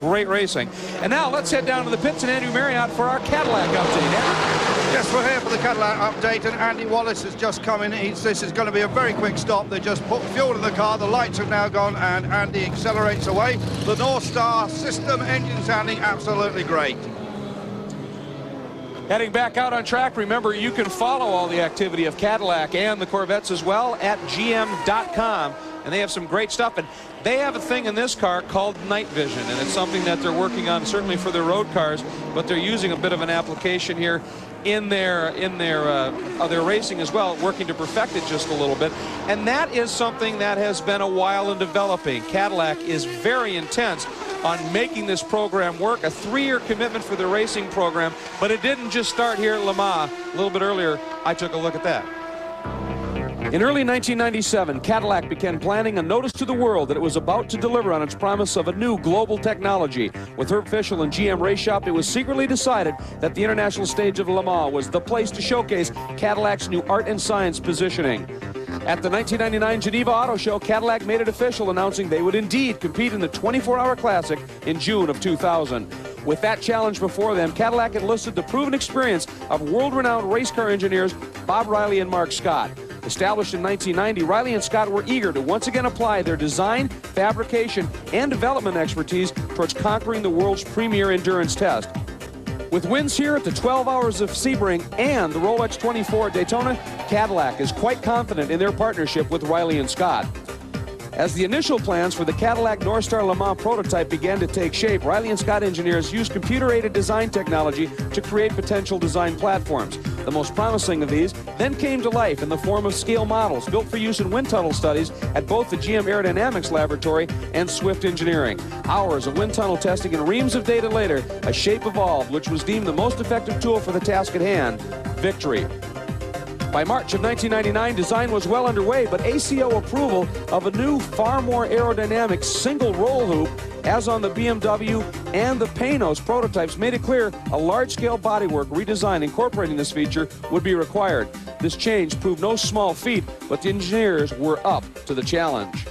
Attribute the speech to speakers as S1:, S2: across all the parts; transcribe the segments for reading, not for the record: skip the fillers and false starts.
S1: Great racing. And now let's head down to the pits and Andrew Marriott for our Cadillac update. Andrew?
S2: Yes, we're here for the Cadillac update, and Andy Wallace has just come in. This is going to be a very quick stop. They just put fuel in the car, the lights have now gone, and Andy accelerates away. The Northstar system engine sounding absolutely great.
S1: Heading back out on track, remember you can follow all the activity of Cadillac and the Corvettes as well at gm.com. And they have some great stuff. And they have a thing in this car called night vision, and it's something that they're working on certainly for their road cars, but they're using a bit of an application here in their racing as well, working to perfect it just a little bit. And that is something that has been a while in developing. Cadillac is very intense on making this program work, a 3-year commitment for the racing program, but it didn't just start here at Le Mans. A little bit earlier, I took a look at that. In early 1997, Cadillac began planning a notice to the world that it was about to deliver on its promise of a new global technology. With Herb Fischel and GM Race Shop, it was secretly decided that the international stage of Le Mans was the place to showcase Cadillac's new art and science positioning. At the 1999 Geneva Auto Show, Cadillac made it official, announcing they would indeed compete in the 24-hour classic in June of 2000. With that challenge before them, Cadillac enlisted the proven experience of world-renowned race car engineers Bob Riley and Mark Scott. Established in 1990, Riley and Scott were eager to once again apply their design, fabrication, and development expertise towards conquering the world's premier endurance test. With wins here at the 12 Hours of Sebring and the Rolex 24 at Daytona, Cadillac is quite confident in their partnership with Riley and Scott. As the initial plans for the Cadillac Northstar Le Mans prototype began to take shape, Riley and Scott engineers used computer-aided design technology to create potential design platforms. The most promising of these then came to life in the form of scale models built for use in wind tunnel studies at both the GM Aerodynamics Laboratory and Swift Engineering. Hours of wind tunnel testing and reams of data later, a shape evolved which was deemed the most effective tool for the task at hand: victory. By March of 1999, design was well underway, but ACO approval of a new, far more aerodynamic single roll hoop, as on the BMW and the Panos prototypes, made it clear a large-scale bodywork redesign incorporating this feature would be required. This change proved no small feat, but the engineers were up to the challenge.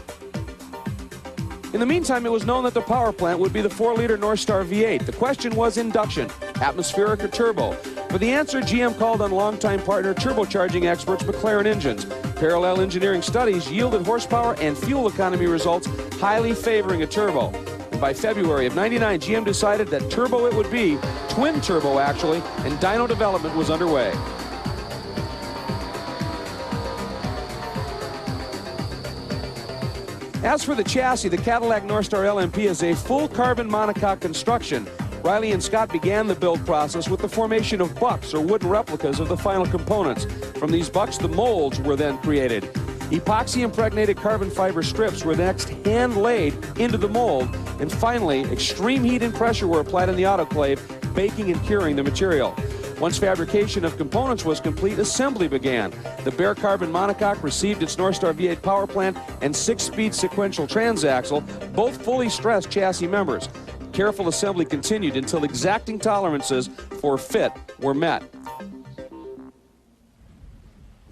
S1: In the meantime, it was known that the power plant would be the 4-liter Northstar V8. The question was induction, atmospheric or turbo. For the answer, GM called on longtime partner turbocharging experts McLaren Engines. Parallel engineering studies yielded horsepower and fuel economy results highly favoring a turbo. And by February of '99, GM decided that turbo it would be, twin turbo actually, and dyno development was underway. As for the chassis, the Cadillac Northstar LMP is a full carbon monocoque construction. Riley and Scott began the build process with the formation of bucks, or wooden replicas of the final components. From these bucks, the molds were then created. Epoxy-impregnated carbon fiber strips were next hand-laid into the mold, and finally, extreme heat and pressure were applied in the autoclave, baking and curing the material. Once fabrication of components was complete, assembly began. The bare carbon monocoque received its Northstar V8 power plant and 6-speed sequential transaxle, both fully stressed chassis members. Careful assembly continued until exacting tolerances for fit were met.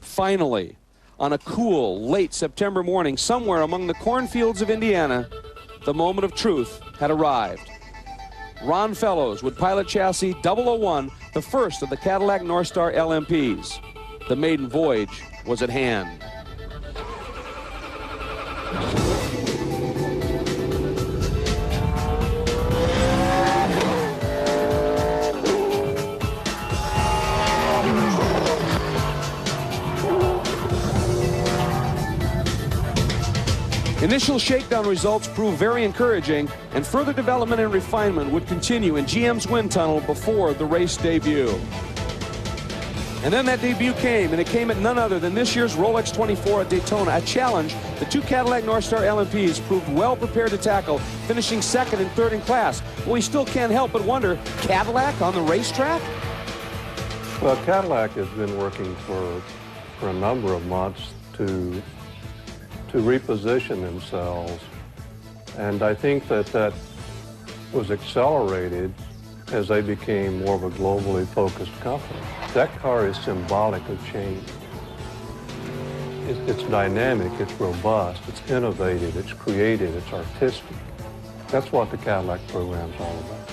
S1: Finally, on a cool, late September morning, somewhere among the cornfields of Indiana, the moment of truth had arrived. Ron Fellows would pilot chassis 001, the first of the Cadillac Northstar LMPs. The maiden voyage was at hand. Initial shakedown results proved very encouraging, and further development and refinement would continue in GM's wind tunnel before the race debut. And then that debut came, and it came at none other than this year's Rolex 24 at Daytona, a challenge the two Cadillac Northstar LMPs proved well prepared to tackle, finishing second and third in class. Well, we still can't help but wonder, Cadillac on the racetrack?
S3: Well, Cadillac has been working for a number of months to reposition themselves, and I think that was accelerated as they became more of a globally focused company. That car is symbolic of change. It's dynamic, it's robust, it's innovative, it's creative, it's artistic. That's what the Cadillac program's all about.